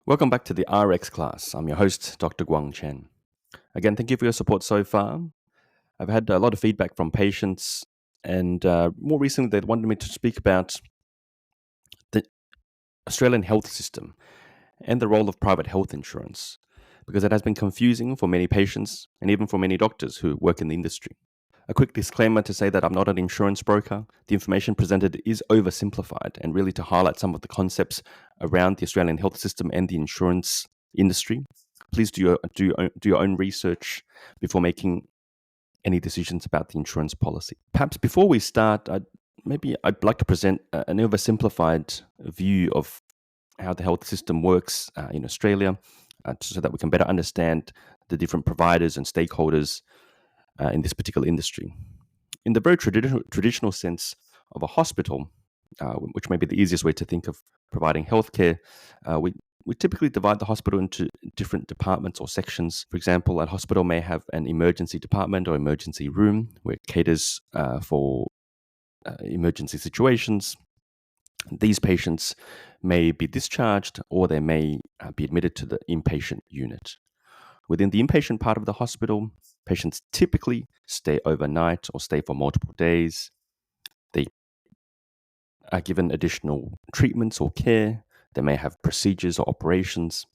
Welcome back to the RX class. I'm your host, Dr. Guang Chen. Again, thank you for your support so far. I've had a lot of feedback from patients, and more recently, they wanted me to speak about the Australian health system and the role of private health insurance, because it has been confusing for many patients and even for many doctors who work in the industry. A quick disclaimer to say that I'm not an insurance broker. The information presented is oversimplified and really to highlight some of the concepts around the Australian health system and the insurance industry. Please do your own research before making any decisions about the insurance policy. Perhaps before we start, I'd like to present an oversimplified view of how the health system works in Australia, so that we can better understand the different providers and stakeholders in this particular industry. In the very traditional sense of a hospital, which may be the easiest way to think of providing healthcare, we typically divide the hospital into different departments or sections. For example, a hospital may have an emergency department or emergency room where it caters for emergency situations. These patients may be discharged or they may be admitted to the inpatient unit. Within the inpatient part of the hospital, patients typically stay overnight or stay for multiple days. They are given additional treatments or care. They may have procedures or operations.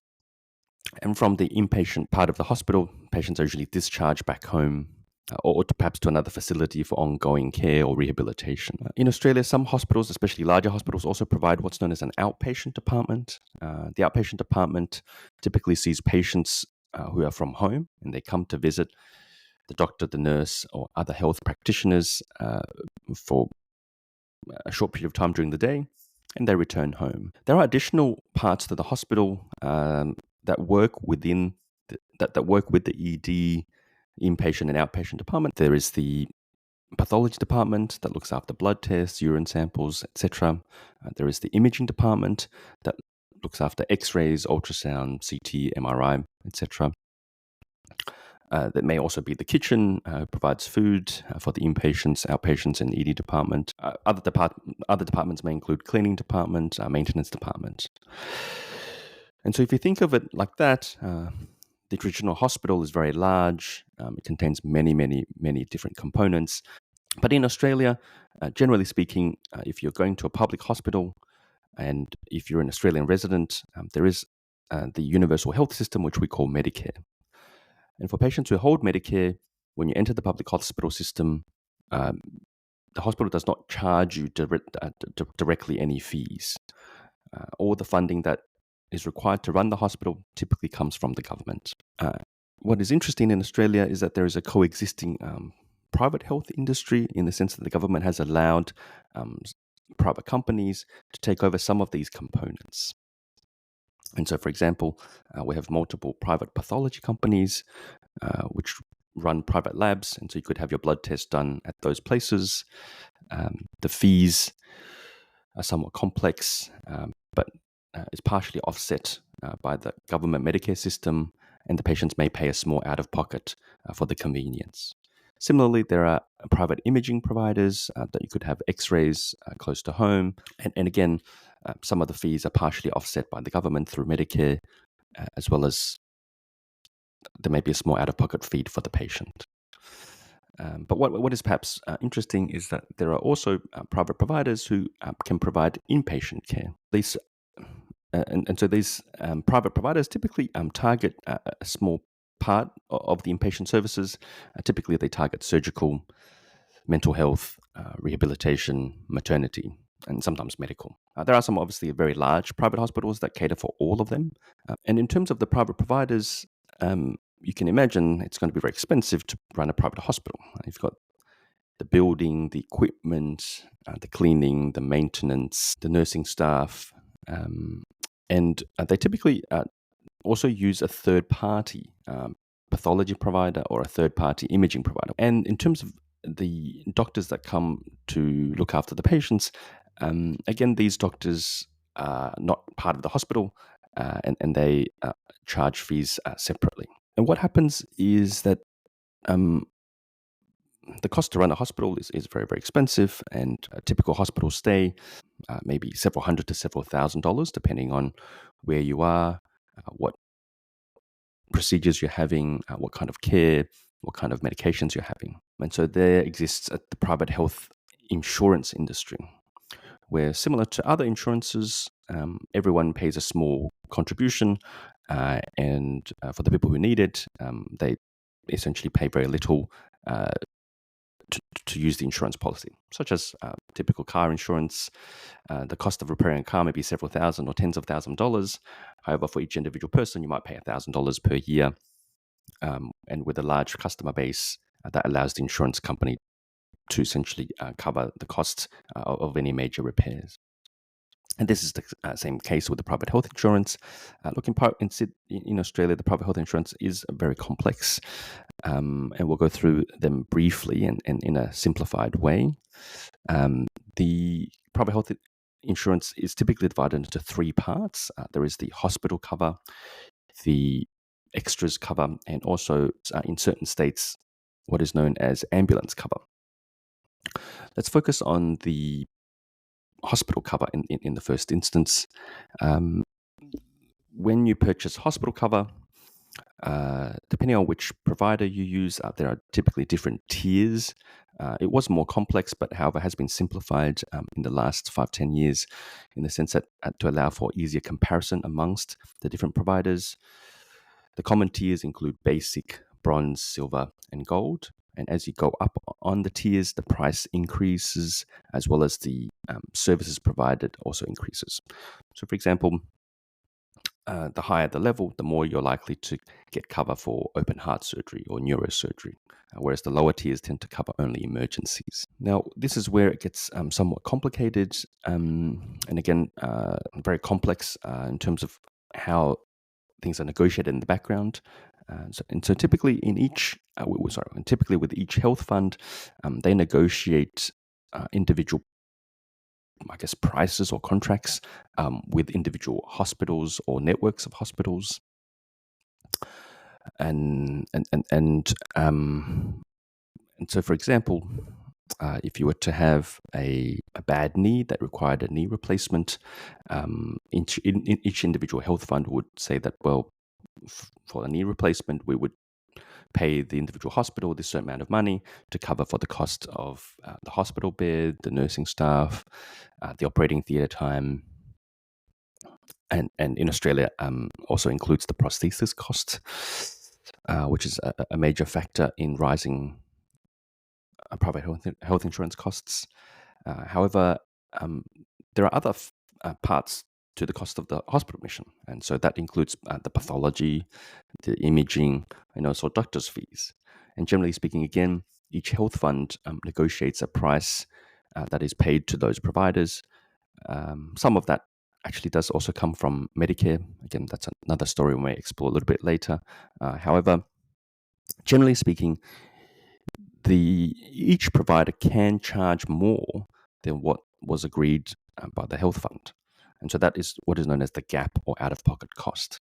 And from the inpatient part of the hospital, patients are usually discharged back home or perhaps to another facility for ongoing care or rehabilitation. In Australia, some hospitals, especially larger hospitals, also provide what's known as an outpatient department. The outpatient department typically sees patients who are from home and they come to visit the doctor, the nurse, or other health practitioners for a short period of time during the day, and they return home. There are additional parts to the hospital that work within that work with the ED, inpatient and outpatient department. There is the pathology department that looks after blood tests, urine samples, etc. There is the imaging department that looks after X-rays, ultrasound, CT, MRI, etc. That may also be the kitchen, provides food for the inpatients, outpatients, and ED department. Other departments may include cleaning department, maintenance department. And so if you think of it like that, the traditional hospital is very large. It contains many, many, many different components. But in Australia, generally speaking, if you're going to a public hospital and if you're an Australian resident, there is the universal health system, which we call Medicare. And for patients who hold Medicare, when you enter the public hospital system, the hospital does not charge you directly any fees. All the funding that is required to run the hospital typically comes from the government. What is interesting in Australia is that there is a coexisting private health industry in the sense that the government has allowed private companies to take over some of these components. And so, for example, we have multiple private pathology companies which run private labs. And so you could have your blood test done at those places. The fees are somewhat complex, but is partially offset by the government Medicare system, and the patients may pay a small out-of-pocket for the convenience. Similarly, there are private imaging providers that you could have X-rays close to home. And again, some of the fees are partially offset by the government through Medicare, as well as there may be a small out-of-pocket fee for the patient. But what is perhaps interesting is that there are also private providers who can provide inpatient care. So these private providers typically target a small part of the inpatient services. Typically, they target surgical, mental health, rehabilitation, maternity, and sometimes medical. There are some obviously very large private hospitals that cater for all of them. And in terms of the private providers, you can imagine it's going to be very expensive to run a private hospital. You've got the building, the equipment, the cleaning, the maintenance, the nursing staff, and they typically also use a third-party pathology provider or a third-party imaging provider. And in terms of the doctors that come to look after the patients, again, these doctors are not part of the hospital, and they charge fees separately. And what happens is that the cost to run a hospital is very, very expensive, and a typical hospital stay maybe several hundred to several $1,000s, depending on where you are, what procedures you're having, what kind of care, what kind of medications you're having. And so there exists the private health insurance industry, where similar to other insurances, everyone pays a small contribution, and for the people who need it, they essentially pay very little uh, to use the insurance policy, such as typical car insurance. The cost of repairing a car may be several thousand or tens of thousands of dollars. However, for each individual person, you might pay $1,000 per year. And with a large customer base, that allows the insurance company to essentially cover the costs of any major repairs. And this is the same case with the private health insurance. Look, in Australia, the private health insurance is very complex, and we'll go through them briefly and in a simplified way. The private health insurance is typically divided into three parts. There is the hospital cover, the extras cover, and also in certain states, what is known as ambulance cover. Let's focus on the hospital cover in the first instance. When you purchase hospital cover, depending on which provider you use, there are typically different tiers. It was more complex, but however has been simplified in the last 5-10 years, in the sense that to allow for easier comparison amongst the different providers. The common tiers include basic, bronze, silver, and gold. And as you go up on the tiers, the price increases, as well as the services provided also increases. So, for example, the higher the level, the more you're likely to get cover for open heart surgery or neurosurgery, whereas the lower tiers tend to cover only emergencies. Now, this is where it gets somewhat complicated, and again, very complex in terms of how things are negotiated in the background. So typically typically with each health fund, they negotiate individual, I guess, prices or contracts with individual hospitals or networks of hospitals, and so, for example, if you were to have a bad knee that required a knee replacement, each individual health fund would say that, well, for a knee replacement, we would pay the individual hospital this certain amount of money to cover for the cost of the hospital bed, the nursing staff, the operating theatre time, and in Australia also includes the prosthesis cost, which is a major factor in rising private health insurance costs. However, there are other parts to the cost of the hospital admission, and so that includes the pathology, the imaging, and also doctors' fees. And generally speaking, again, each health fund negotiates a price that is paid to those providers. Some of that actually does also come from Medicare. Again, that's another story we may explore a little bit later. However, generally speaking, each provider can charge more than what was agreed by the health fund. And so that is what is known as the gap or out-of-pocket cost.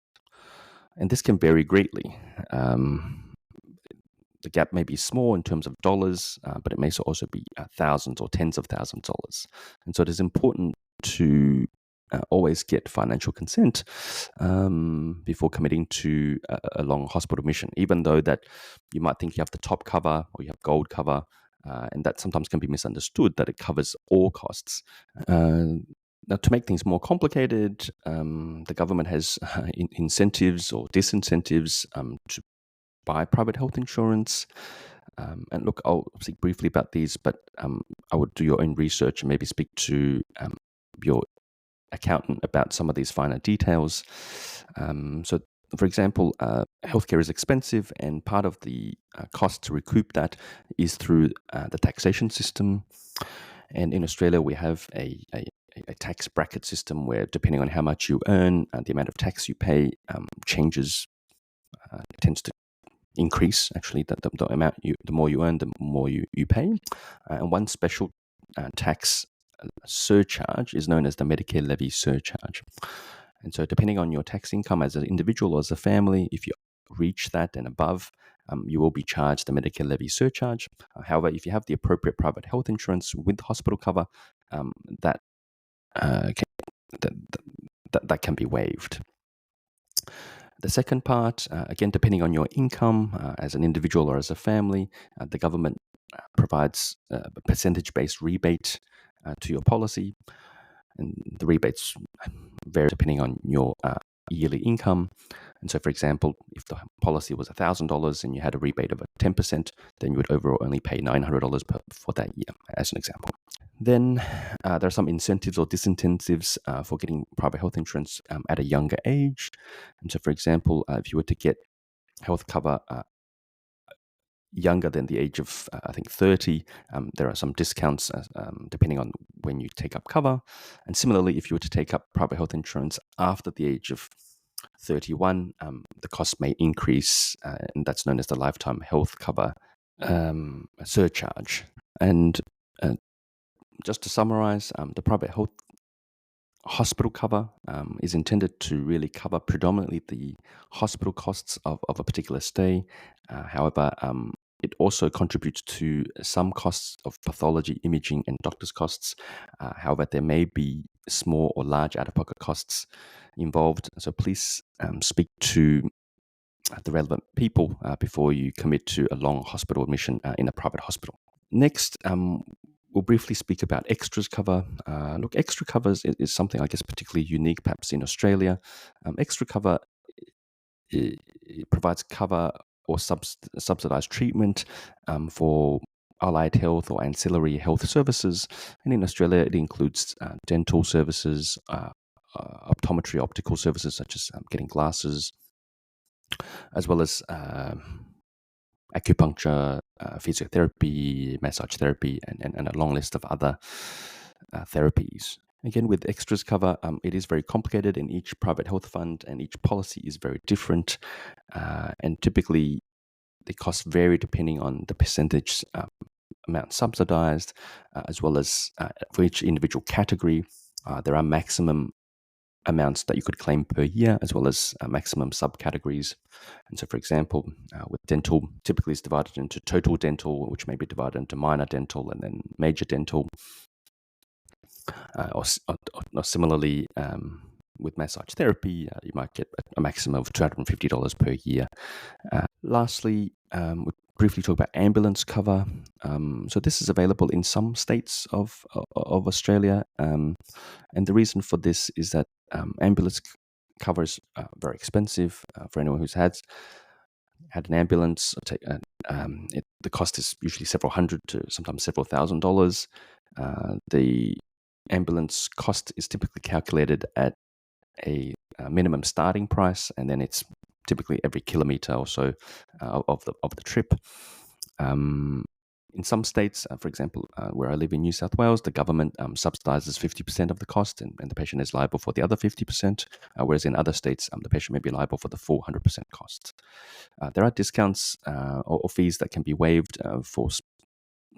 And this can vary greatly. The gap may be small in terms of dollars, but it may also be thousands or tens of thousands of dollars. And so it is important to always get financial consent before committing to a long hospital admission, even though that you might think you have the top cover or you have gold cover, and that sometimes can be misunderstood that it covers all costs. Now, to make things more complicated, the government has incentives or disincentives to buy private health insurance. And look, I'll speak briefly about these, but I would do your own research and maybe speak to your accountant about some of these finer details. So, for example, healthcare is expensive, and part of the cost to recoup that is through the taxation system. And in Australia, we have a tax bracket system where, depending on how much you earn, the amount of tax you pay changes, tends to increase. Actually, the amount the more you earn, the more you pay. And one special tax surcharge is known as the Medicare levy surcharge. And so, depending on your tax income as an individual or as a family, if you reach that and above, you will be charged the Medicare levy surcharge. However, if you have the appropriate private health insurance with hospital cover, that can be waived. The second part, again, depending on your income as an individual or as a family, the government provides a percentage-based rebate to your policy, and the rebates vary depending on your yearly income. And so, for example, if the policy was $1,000 and you had a rebate of 10%, then you would overall only pay $900 for that year, as an example. Then there are some incentives or disincentives for getting private health insurance at a younger age. And so, for example, if you were to get health cover younger than the age of, I think, 30, there are some discounts depending on when you take up cover. And similarly, if you were to take up private health insurance after the age of 31, the cost may increase, and that's known as the lifetime health cover surcharge. And just to summarize, the private health hospital cover is intended to really cover predominantly the hospital costs of a particular stay. However, it also contributes to some costs of pathology, imaging, and doctor's costs. However, there may be small or large out-of-pocket costs involved. So please speak to the relevant people before you commit to a long hospital admission in a private hospital. Next, we'll briefly speak about extras cover. Look, extra covers is something, I guess, particularly unique perhaps in Australia. Extra cover it provides cover or subsidized treatment for allied health or ancillary health services. And in Australia, it includes dental services, optometry, optical services such as getting glasses, as well as acupuncture, physiotherapy, massage therapy, and a long list of other therapies. Again, with extras cover, it is very complicated in each private health fund, and each policy is very different. And typically, the costs vary depending on the percentage amount subsidized, as well as for each individual category, there are maximum amounts that you could claim per year, as well as maximum subcategories. And so, for example, with dental, typically is divided into total dental, which may be divided into minor dental and then major dental. Or similarly, with massage therapy, you might get a maximum of $250 per year. Lastly, we'll briefly talk about ambulance cover. So this is available in some states of Australia, and the reason for this is that ambulance cover is very expensive for anyone who's had an ambulance. The cost is usually several hundred to sometimes several $1,000s. The ambulance cost is typically calculated at a minimum starting price, and then it's typically every kilometer or so of the trip. In some states, for example, where I live in New South Wales, the government subsidizes 50% of the cost, and the patient is liable for the other 50%, whereas in other states, the patient may be liable for the full 100% cost. There are discounts or fees that can be waived for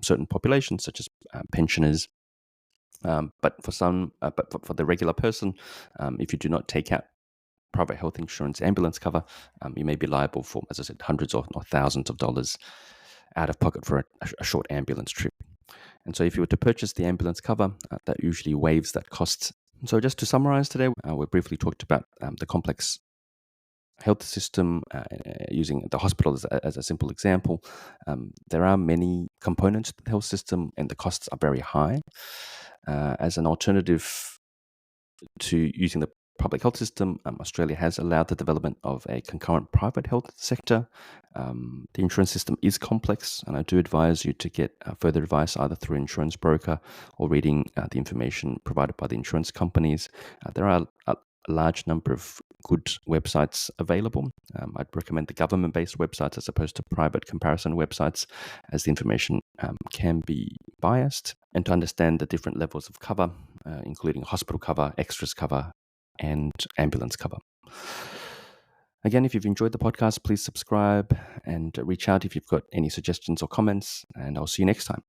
certain populations, such as pensioners. But for the regular person, if you do not take out private health insurance ambulance cover, you may be liable for, as I said, hundreds or thousands of dollars out of pocket for a short ambulance trip. And so if you were to purchase the ambulance cover, that usually waives that cost. So just to summarize today, we briefly talked about the complex health system, using the hospital as a simple example. There are many components to the health system, and the costs are very high. As an alternative to using the public health system, Australia has allowed the development of a concurrent private health sector. The insurance system is complex, and I do advise you to get further advice either through an insurance broker or reading the information provided by the insurance companies. There are a large number of good websites available. I'd recommend the government-based websites as opposed to private comparison websites, as the information can be biased. And to understand the different levels of cover, including hospital cover, extras cover, and ambulance cover. Again, if you've enjoyed the podcast, please subscribe and reach out if you've got any suggestions or comments, and I'll see you next time.